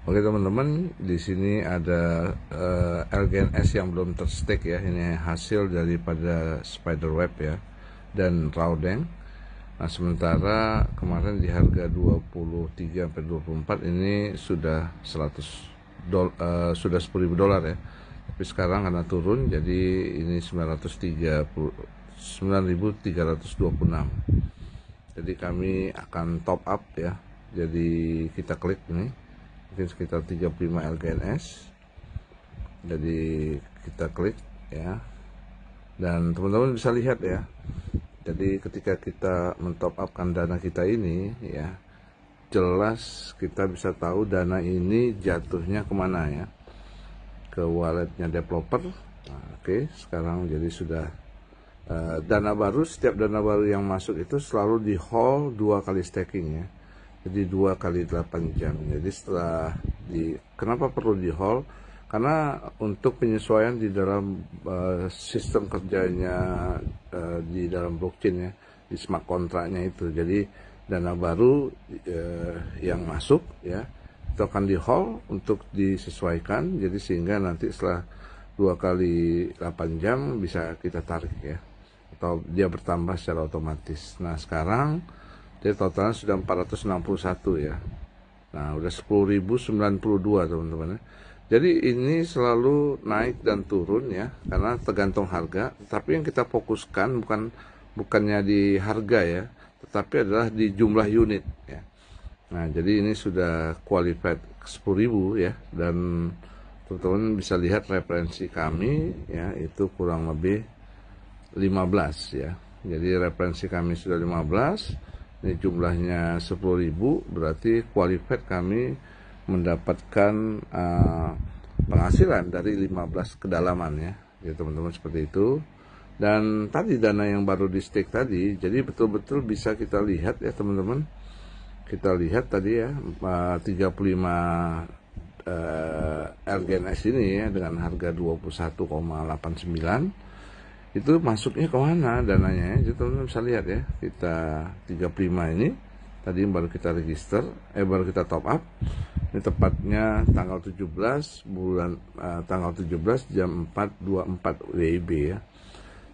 Oke teman-teman, di sini ada LGNS yang belum terstake ya. Ini hasil daripada spiderweb ya dan Raudeng. Nah, sementara kemarin di harga 23 sampai 24 ini sudah sudah $10.000 ya. Tapi sekarang karena turun jadi ini 9.326. Jadi kami akan top up ya. Jadi kita klik ini mungkin sekitar 35 LGNS. Jadi kita klik ya. Dan teman-teman bisa lihat ya. Jadi ketika kita mentop upkan dana kita ini ya, jelas kita bisa tahu dana ini jatuhnya kemana ya. Ke walletnya developer. Nah, oke, sekarang jadi sudah dana baru. Setiap dana baru yang masuk itu selalu di hold 2 kali staking ya. Jadi 2 kali 8 jam. Jadi setelah kenapa perlu di hold? Karena untuk penyesuaian di dalam sistem kerjanya di dalam blockchain ya, di smart kontraknya itu. Jadi dana baru yang masuk ya, itu akan di hold untuk disesuaikan. Jadi sehingga nanti setelah 2 kali 8 jam bisa kita tarik ya, atau dia bertambah secara otomatis. Nah sekarang dia totalnya sudah 461 ya. Nah udah 10.092 teman-teman ya. Jadi ini selalu naik dan turun ya, karena tergantung harga. Tapi yang kita fokuskan bukannya di harga ya, tetapi adalah di jumlah unit ya. Nah jadi ini sudah qualified 10.000 ya, dan teman-teman bisa lihat referensi kami ya, itu kurang lebih 15 ya. Jadi referensi kami sudah 15. Ini jumlahnya 10.000, berarti qualified kami mendapatkan penghasilan dari 15 kedalaman ya. Jadi teman-teman seperti itu. Dan tadi dana yang baru di stake tadi, jadi betul-betul bisa kita lihat ya teman-teman. Kita lihat tadi ya 35 LGNS ini ya, dengan harga 21,89. Itu masuknya kemana dananya ya. Jadi teman-teman bisa lihat ya, kita 35 ini tadi baru kita register, baru kita top up. Ini tepatnya tanggal 17 tanggal 17 jam 4.24 WIB ya.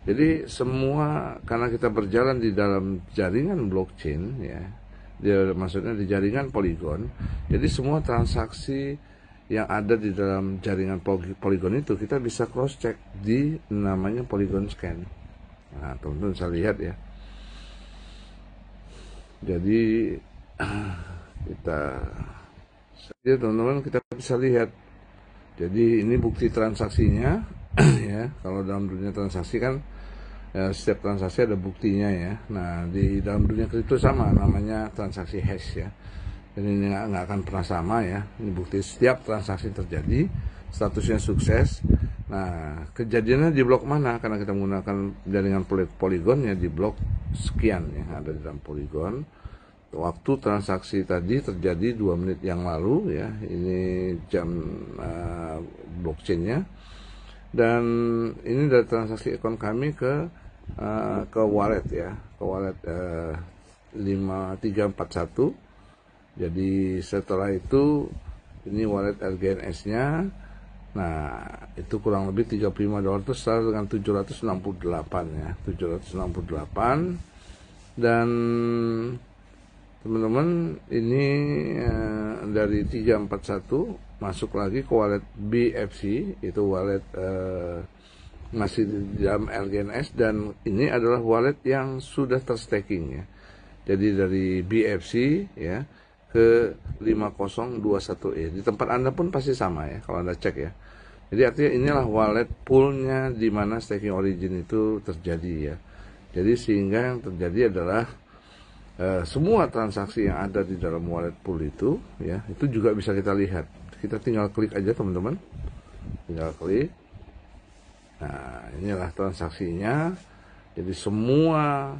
Jadi semua karena kita berjalan di dalam jaringan blockchain ya, maksudnya di jaringan Polygon. Jadi semua transaksi yang ada di dalam jaringan Polygon itu kita bisa cross check di namanya Polygon Scan. Nah teman-teman bisa lihat ya. Jadi teman-teman kita bisa lihat. Jadi ini bukti transaksinya ya. Kalau dalam dunia transaksi kan ya, setiap transaksi ada buktinya ya. Nah di dalam dunia kripto sama, namanya transaksi hash ya. Dan ini nggak akan pernah sama ya. Ini bukti setiap transaksi terjadi, statusnya sukses. Nah kejadiannya di blok mana? Karena kita menggunakan jaringan Polygon ya, di blok sekian ya, ada di dalam Polygon. Waktu transaksi tadi terjadi 2 menit yang lalu ya. Ini jam blockchainnya. Dan ini dari transaksi akun kami ke wallet ya, ke wallet 5341. Jadi setelah itu ini wallet LGNS-nya. Nah, itu kurang lebih $35 itu setara dengan 768 ya, 768. Dan teman-teman ini dari 341 masuk lagi ke wallet BFC, itu wallet masih di dalam LGNS, dan ini adalah wallet yang sudah terstaking ya. Jadi dari BFC ya ke 5021E. Di tempat Anda pun pasti sama ya kalau Anda cek ya. Jadi artinya inilah wallet poolnya di mana staking origin itu terjadi ya. Jadi sehingga yang terjadi adalah semua transaksi yang ada di dalam wallet pool itu ya, itu juga bisa kita lihat. Kita tinggal klik aja teman-teman. Tinggal klik. Nah, inilah transaksinya. Jadi semua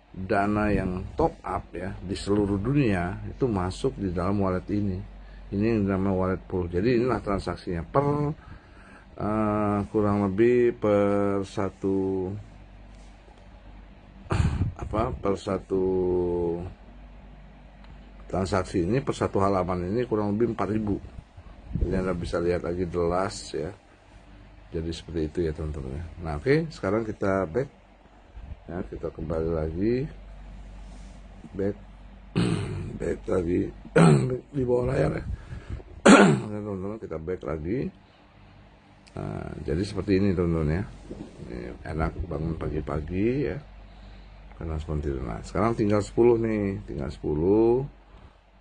dana yang top up ya di seluruh dunia itu masuk di dalam wallet ini. Ini yang namanya wallet pool. Jadi inilah transaksinya per kurang lebih per satu transaksi ini, per satu halaman ini kurang lebih 4.000 Ini Anda bisa lihat lagi the last ya. Jadi seperti itu ya teman-teman. Nah oke, sekarang kita back ya, kita kembali lagi back back lagi di bawah layar ya. Teman-teman, kita back lagi. Nah, jadi seperti ini teman-teman ya. Ini enak bangun pagi-pagi ya, karena seperti itu. Nah sekarang tinggal 10 nih, tinggal 10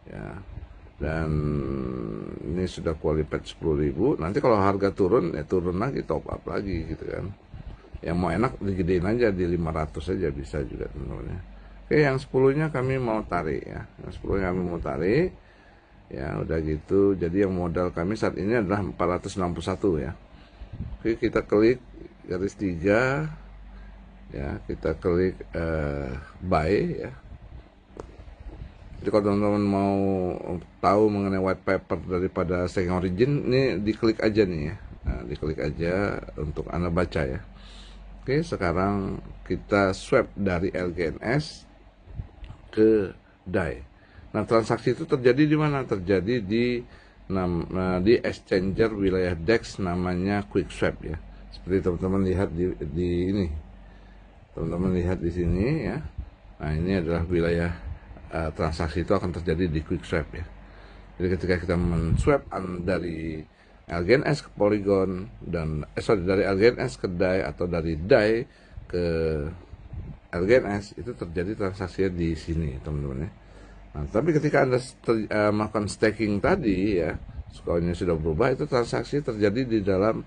ya. Dan ini sudah qualified 10.000. Nanti kalau harga turun ya turun lagi, top up lagi gitu kan. Yang mau enak digedein aja di 500 aja bisa juga teman-teman ya. Oke, yang 10-nya kami mau tarik ya. Yang 10-nya kami mau tarik ya, udah gitu. Jadi yang modal kami saat ini adalah 461 ya. Oke, kita klik garis 3 ya, kita klik buy ya. Jadi kalau teman-teman mau tahu mengenai white paper daripada Staking Origin, ini diklik aja nih ya. Nah, diklik aja untuk Anda baca ya. Oke, sekarang kita swap dari LGNS ke DAI. Nah, transaksi itu terjadi di mana? Terjadi di exchanger wilayah DEX namanya QuickSwap ya. Seperti teman-teman lihat di ini. Teman-teman lihat di sini ya. Nah, ini adalah wilayah transaksi itu akan terjadi di QuickSwap ya. Jadi ketika kita men-swap dari LGNS ke Polygon dan dari LGNS ke DAI atau dari DAI ke LGNS, itu terjadi transaksinya di sini teman-teman ya. Nah, tapi ketika Anda melakukan staking tadi ya, skornya sudah berubah, itu transaksi terjadi di dalam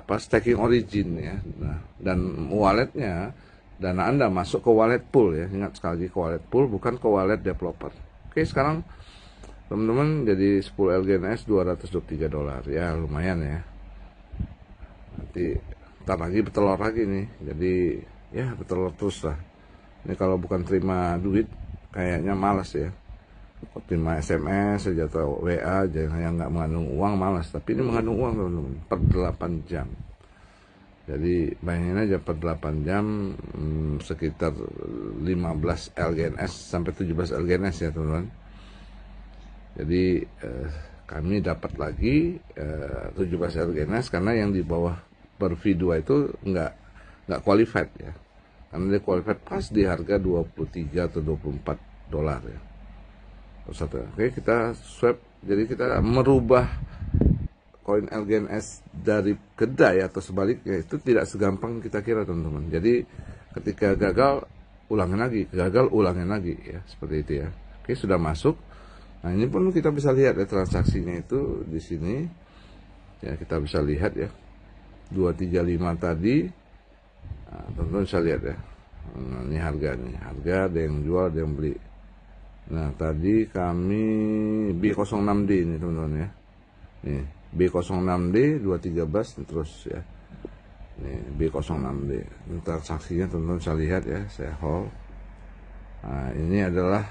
Staking Origin ya. Nah, dan walletnya, dana Anda masuk ke wallet pool ya. Ingat sekali lagi, ke wallet pool, bukan ke wallet developer. Oke, sekarang teman-teman jadi 10 LGNS $223 ya, lumayan ya. Nanti ntar lagi bertelur lagi nih. Jadi ya bertelur terus lah. Ini kalau bukan terima duit kayaknya malas ya. Terima SMS saja atau WA yang nggak mengandung uang malas. Tapi ini mengandung uang teman-teman, per 8 jam. Jadi bayangin aja per 8 jam sekitar 15 LGNS sampai 17 LGNS ya teman-teman. Jadi kami dapat lagi 17 LGNS karena yang di bawah per V2 itu nggak qualified ya. Karena dia qualified pas di harga 23 atau $24 ya. Oke, kita swap. Jadi kita merubah koin LGNS dari kedai atau sebaliknya itu tidak segampang kita kira teman-teman. Jadi ketika gagal ulangin lagi, gagal ulangin lagi ya, seperti itu ya. Oke, sudah masuk. Nah, ini pun kita bisa lihat ya transaksinya itu di sini. Ya, kita bisa lihat ya. 235 tadi. Nah, teman-teman bisa lihat ya. Nah, ini harga nih. Harga ada yang jual, ada yang beli. Nah, tadi kami B06D ini teman-teman ya. Nih B06D 213 terus ya. Nih B06D. Ini transaksinya teman-teman bisa lihat ya, saya hold. Nah, ini adalah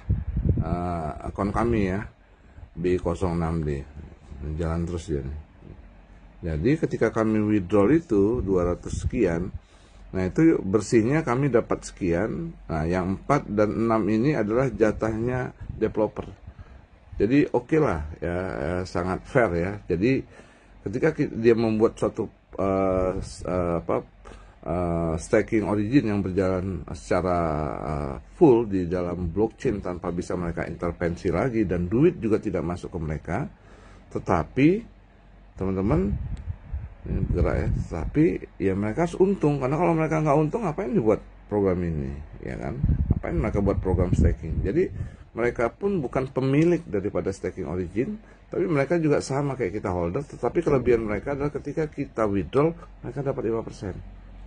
akun kami ya, B06D. Jalan terus ya nih. Jadi ketika kami withdraw itu 200 sekian, nah itu bersihnya kami dapat sekian. Nah, yang 4 dan 6 ini adalah jatahnya developer. Jadi oke lah ya, sangat fair ya. Jadi ketika dia membuat suatu staking origin yang berjalan secara full di dalam blockchain tanpa bisa mereka intervensi lagi dan duit juga tidak masuk ke mereka, tetapi teman-teman ini bergerak ya, tapi ya mereka harus untung, karena kalau mereka nggak untung ngapain dibuat program ini ya kan, ngapain mereka buat program staking. Jadi mereka pun bukan pemilik daripada staking origin, tapi mereka juga sama kayak kita holder, tetapi kelebihan mereka adalah ketika kita withdraw mereka dapat 5%.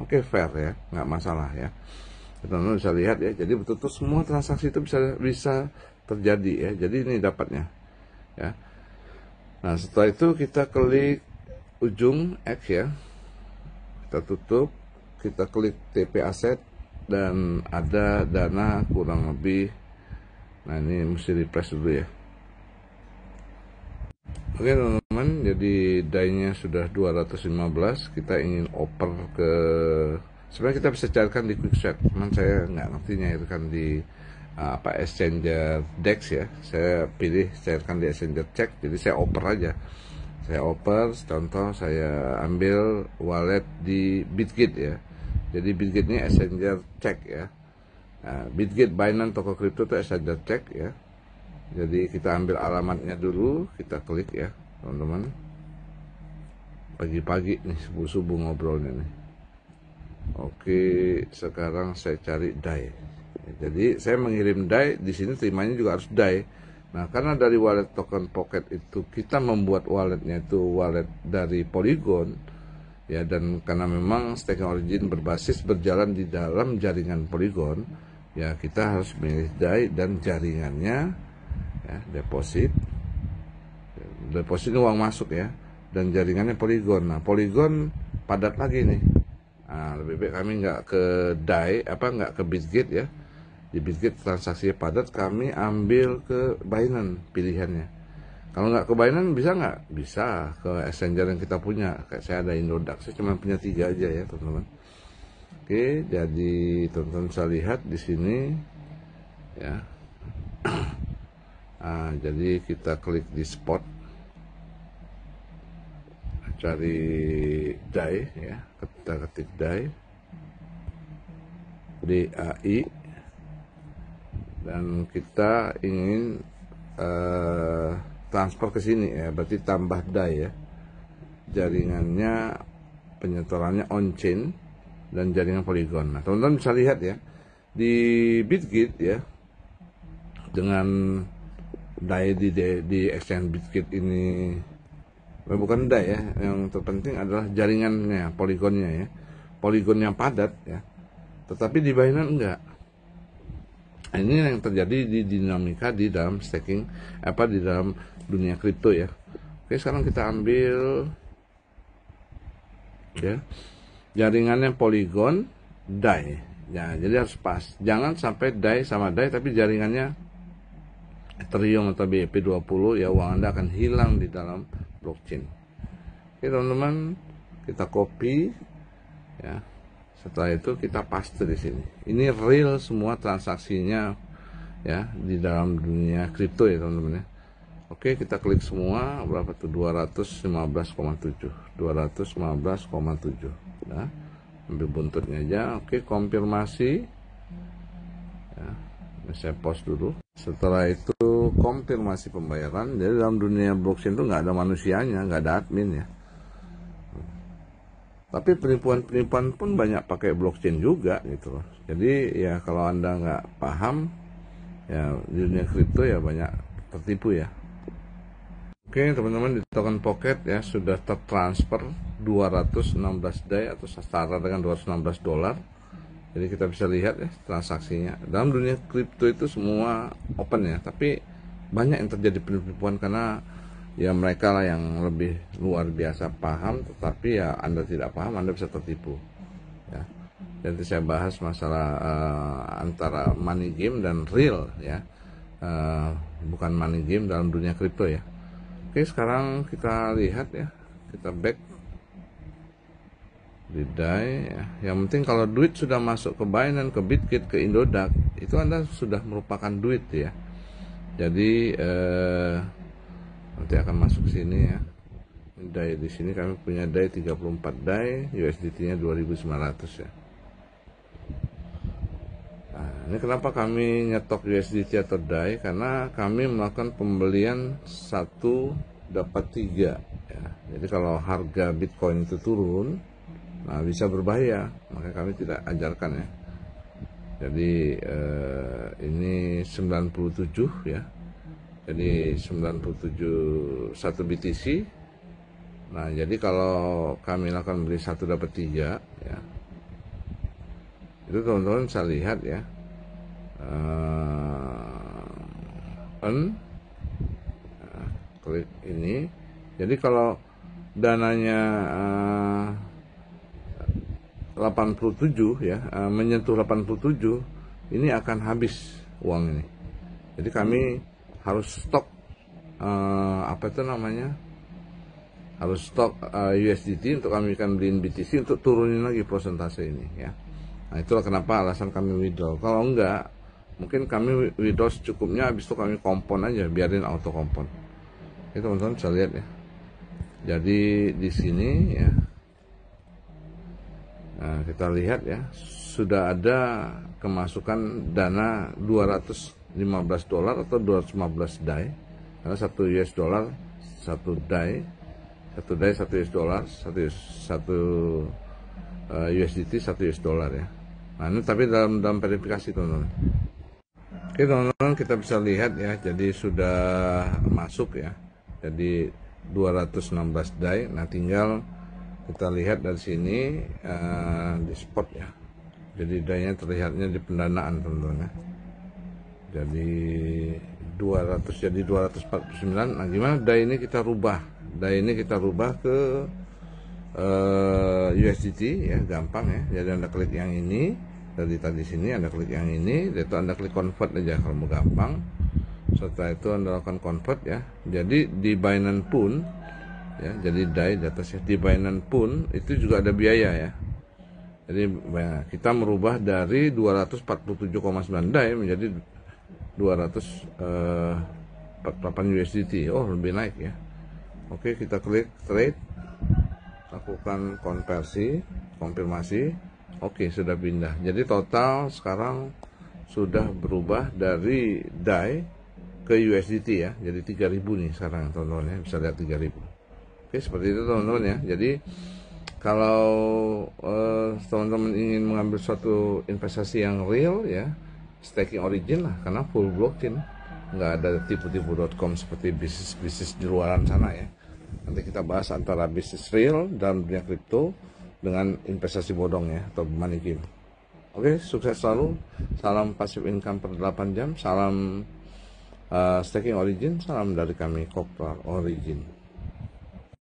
Oke, fair ya, nggak masalah ya. Teman-teman bisa lihat ya, jadi betul-betul semua transaksi itu bisa terjadi ya. Jadi ini dapatnya ya. Nah, setelah itu kita klik ujung X ya, kita tutup, kita klik TP Asset dan ada dana kurang lebih. Nah, ini mesti refresh dulu ya. Oke teman-teman, jadi DAI-nya sudah 215. Kita ingin oper ke, sebenarnya kita bisa carikan di QuickSwap, cuman saya nggak ngertinya itu kan di exchanger DEX ya. Saya pilih cairkan di exchanger cek, jadi saya oper aja. Saya oper, contoh saya ambil wallet di Bitget ya. Jadi Bitget ini exchanger cek ya. Nah, Bitget, Binance, toko kripto itu exchanger cek ya. Jadi kita ambil alamatnya dulu, kita klik ya teman-teman. Pagi-pagi nih, subuh-subuh ngobrolnya nih. Oke, sekarang saya cari DAI. Jadi saya mengirim DAI, di sini terimanya juga harus DAI. Nah, karena dari wallet token Pocket itu kita membuat walletnya itu wallet dari Polygon ya, dan karena memang staking origin berbasis berjalan di dalam jaringan Polygon ya, kita harus memilih DAI dan jaringannya ya, deposit ini uang masuk ya, dan jaringannya Polygon. Nah, Polygon padat lagi nih. Nah, lebih baik kami nggak ke DAI, nggak ke Bitget ya. Di Bitget transaksinya padat, kami ambil ke Binance pilihannya. Kalau nggak ke Binance bisa nggak? Bisa ke exchanger yang kita punya. Kayak saya ada Indodax, saya cuma punya 3 aja ya teman-teman. Oke, jadi teman-teman bisa lihat di sini ya. Nah, jadi kita klik di spot, cari DAI ya, kita ketik DAI, DAI, dan kita ingin transfer ke sini ya, berarti tambah DAI ya. Jaringannya, penyetorannya on chain dan jaringan Polygon. Nah, teman-teman bisa lihat ya di Bitget ya, dengan DAI di exchange Bitget ini bukan DAI ya, yang terpenting adalah jaringannya, Polygonnya ya. Polygonnya padat ya, tetapi di Binance enggak. Ini yang terjadi di dinamika di dalam staking di dalam dunia kripto ya. Oke, sekarang kita ambil ya jaringannya Polygon DAI ya, jadi harus pas, jangan sampai DAI sama DAI tapi jaringannya Ethereum atau BEP20 ya, uang Anda akan hilang di dalam blockchain. Oke teman-teman, kita copy ya. Setelah itu kita paste di sini. Ini real semua transaksinya ya di dalam dunia kripto ya teman-teman ya. Oke, kita klik semua, berapa tuh? 215,7. 215,7. Nah, ambil buntutnya aja. Oke, konfirmasi. Ya, ini saya post dulu. Setelah itu konfirmasi pembayaran. Jadi dalam dunia blockchain itu nggak ada manusianya, nggak ada admin ya. Tapi penipuan-penipuan pun banyak pakai blockchain juga gitu loh. Jadi ya kalau Anda nggak paham ya di dunia kripto ya banyak tertipu ya. Oke teman-teman, di token Pocket ya sudah tertransfer 216 DAI atau setara dengan $216. Jadi kita bisa lihat ya transaksinya. Dalam dunia kripto itu semua open ya, tapi banyak yang terjadi penipuan karena ya mereka lah yang lebih luar biasa paham, tetapi ya Anda tidak paham, Anda bisa tertipu ya. Jadi saya bahas masalah antara money game dan real ya, bukan money game dalam dunia kripto ya. Oke, sekarang kita lihat ya, kita back di DAI ya. Yang penting kalau duit sudah masuk ke Binance, ke Bitget, ke Indodax, itu Anda sudah merupakan duit ya. Jadi nanti akan masuk sini ya. DAI di sini kami punya DAI 34 DAI, USDT-nya 2.900 ya. Nah, ini kenapa kami nyetok USDT atau DAI? Karena kami melakukan pembelian 1 dapat 3 ya. Jadi kalau harga Bitcoin itu turun, nah bisa berbahaya, makanya kami tidak ajarkan ya. Jadi ini 97 ya. Jadi 97 1 BTC. Nah, jadi kalau kami lakukan beli 1 dapat 3 ya. Itu teman-teman bisa lihat ya. Klik ini. Jadi kalau dananya 87 ya, menyentuh 87, ini akan habis uang ini. Jadi kami harus stok harus stok USDT untuk kami akan beliin BTC untuk turunin lagi persentase ini ya. Nah, itulah kenapa alasan kami withdraw. Kalau enggak Mungkin kami withdraw secukupnya, habis itu kami kompon aja, biarin auto kompon. Oke teman-teman bisa lihat ya. Jadi di sini ya, nah kita lihat ya, sudah ada kemasukan dana $215 atau 215 DAI, karena $1 US, 1 DAI, 1 US dollar, 1 USDT, 1 US dollar ya. Nah ini tapi dalam verifikasi teman-teman. Oke teman-teman, kita bisa lihat ya, jadi sudah masuk ya, jadi 216 DAI. Nah tinggal kita lihat dari sini di spot ya, jadi DAI-nya terlihatnya di pendanaan teman-teman ya. Jadi 200 jadi 249. Nah gimana DAI ini kita rubah? DAI ini kita rubah ke USDT ya, gampang ya. Jadi Anda klik yang ini, tadi sini Anda klik yang ini, itu Anda klik convert aja kalau mau gampang. Setelah itu Anda lakukan convert ya. Jadi di Binance Pool ya, jadi DAI di atasnya, di Binance Pool itu juga ada biaya ya. Jadi kita merubah dari 247,9 DAI menjadi 248 USDT. Oh lebih naik ya. Oke, kita klik trade, lakukan konfirmasi. Oke, sudah pindah. Jadi total sekarang sudah berubah dari DAI ke USDT ya. Jadi 3.000 nih sekarang teman-teman ya, bisa lihat 3.000. Oke, seperti itu teman-teman ya. Jadi kalau teman-teman ingin mengambil suatu investasi yang real ya, staking origin lah, karena full blockchain, nggak ada tipu-tipu.com seperti bisnis di luaran sana ya. Nanti kita bahas antara bisnis real dalam dunia kripto dengan investasi bodong ya, atau money game. Oke, sukses selalu. Salam passive income per 8 jam. Salam staking origin. Salam dari kami Kopral Origin.